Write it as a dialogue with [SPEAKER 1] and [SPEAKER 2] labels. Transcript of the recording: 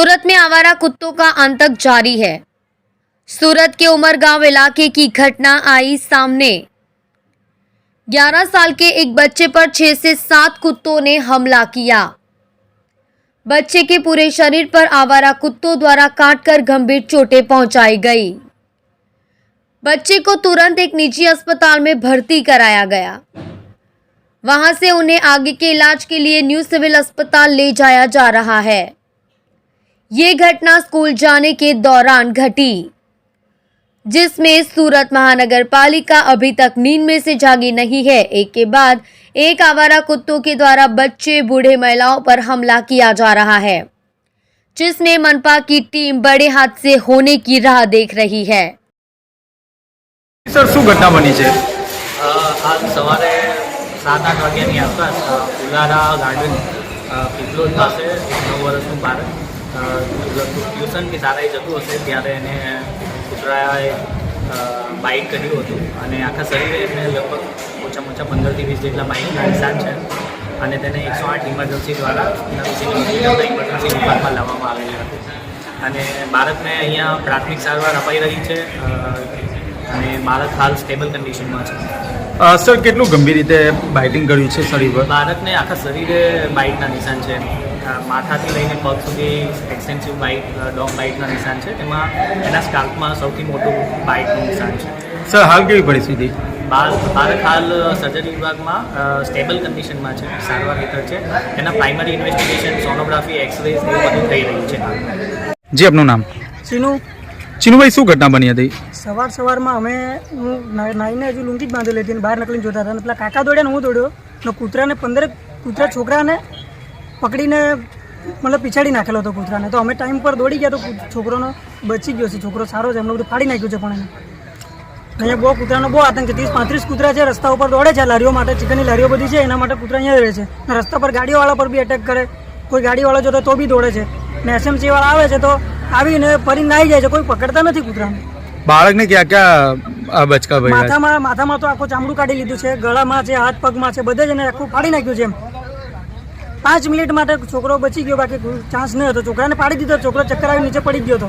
[SPEAKER 1] सूरत में आवारा कुत्तों का आतंक जारी है। सूरत के उमरगांव इलाके की घटना आई सामने। 11 साल के एक बच्चे पर 6 से 7 कुत्तों ने हमला किया। बच्चे के पूरे शरीर पर आवारा कुत्तों द्वारा काटकर गंभीर चोटें पहुंचाई गई। बच्चे को तुरंत एक निजी अस्पताल में भर्ती कराया गया। वहां से उन्हें आगे के इलाज के लिए न्यू सिविल अस्पताल ले जाया जा रहा है। ये घटना स्कूल जाने के दौरान घटी, जिसमें सूरत महानगर पालिका अभी तक नींद में से जागी नहीं है। एक के बाद एक आवारा कुत्तों के द्वारा बच्चे, बूढ़े, महिलाओं पर हमला किया जा रहा है, जिसमें मनपा की टीम बड़े हादसे होने की राह देख रही है।
[SPEAKER 2] सर શું ઘટના બની છે?
[SPEAKER 3] आज सवारे 7-8 વાગ્યાની આસપાસ ઉલારા ગાર્ડન પીપલોદ પાસે 9 વર્ષનું બાળક ટ્યુશનથી શાળાએ જતું હશે ત્યારે એને કૂતરાએ બાઇટ કર્યું હતું અને આખા શરીરે એને લગભગ ઓછામાં ઓછા 15 થી 20 જેટલા બાઇટના નિશાન છે અને તેને 108 ઇમરજન્સી દ્વારા ઇમરજન્સી વિભાગમાં લાવવામાં આવેલી હતી અને બાળકને અહીંયા પ્રાથમિક સારવાર અપાઈ રહી છે અને બાળક હાલ સ્ટેબલ કન્ડિશનમાં છે।
[SPEAKER 2] સર કેટલું ગંભીર રીતે બાઇટિંગ કર્યું છે શરીર પર?
[SPEAKER 3] બાળકને આખા શરીરે બાઇટના નિશાન છે, માથાથી લઈને પગ સુધી એક્સટેન્સિવ બાઇટ, ડોગ બાઇટના નિશાન છે, તેમાં એના સ્કાલ્પમાં સૌથી મોટું બાઇટનું નિશાન છે।
[SPEAKER 2] સર હાલ કેવી પરિસ્થિતિ?
[SPEAKER 3] બાળક હાલ સર્જરી વિભાગમાં સ્ટેબલ કન્ડિશનમાં છે, સારવાર હેઠળ છે। એના પ્રાઇમરી ઇન્વેસ્ટિગેશન, સોનોગ્રાફી, એક્સરેઝ એવું બધું થઈ રહ્યું છે।
[SPEAKER 2] જી આપનું નામ? ચીનુભાઈ શું ઘટના બની હતી?
[SPEAKER 4] સવારમાં અમે નાઈને હજુ લુંગી જ બાંધેલી હતી, બહાર નીકળીને જોતા હતા અને પેલા કાકા દોડ્યા ને હું દોડ્યો ને કૂતરાને 15 કૂતરા છોકરાને પકડીને મતલબ પીછાડી નાખેલો હતો કૂતરાને। તો અમે ટાઈમ પર દોડી ગયા તો છોકરોનો બચી ગયો છે, છોકરો સારો છે, એમને બધું ફાડી નાખ્યું છે પણ એને અહીંયા બહુ કૂતરાનો બહુ આતંક છે। 30-35 કૂતરા છે, રસ્તા ઉપર દોડે છે, લારીઓ માટે, ચિકનની લારીઓ બધી છે એના માટે કૂતરા અહીંયા રહે છે ને રસ્તા પર ગાડીઓવાળા પર બી એટેક કરે, કોઈ ગાડીવાળો જોતો તો બી દોડે છે ને એસએમસીવાળા આવે છે તો આવીને ફરીને નાહી જાય છે, કોઈ પકડતા નથી કૂતરાને।
[SPEAKER 2] બાળકને ક્યાં ક્યાં બચકા પડ્યા?
[SPEAKER 4] માથામાં તો આખું ચામડું કાઢી લીધું છે, ગળામાં છે, હાથ પગમાં છે, બધે જ એને આખું ફાડી નાખ્યું છે એમ। 5 મિનિટ માટે છોકરો બચી ગયો, બાકી ચાન્સ નહીં હતો, છોકરાને પાડી દીધો, છોકરો ચક્કર આવી નીચે પડી ગયો હતો।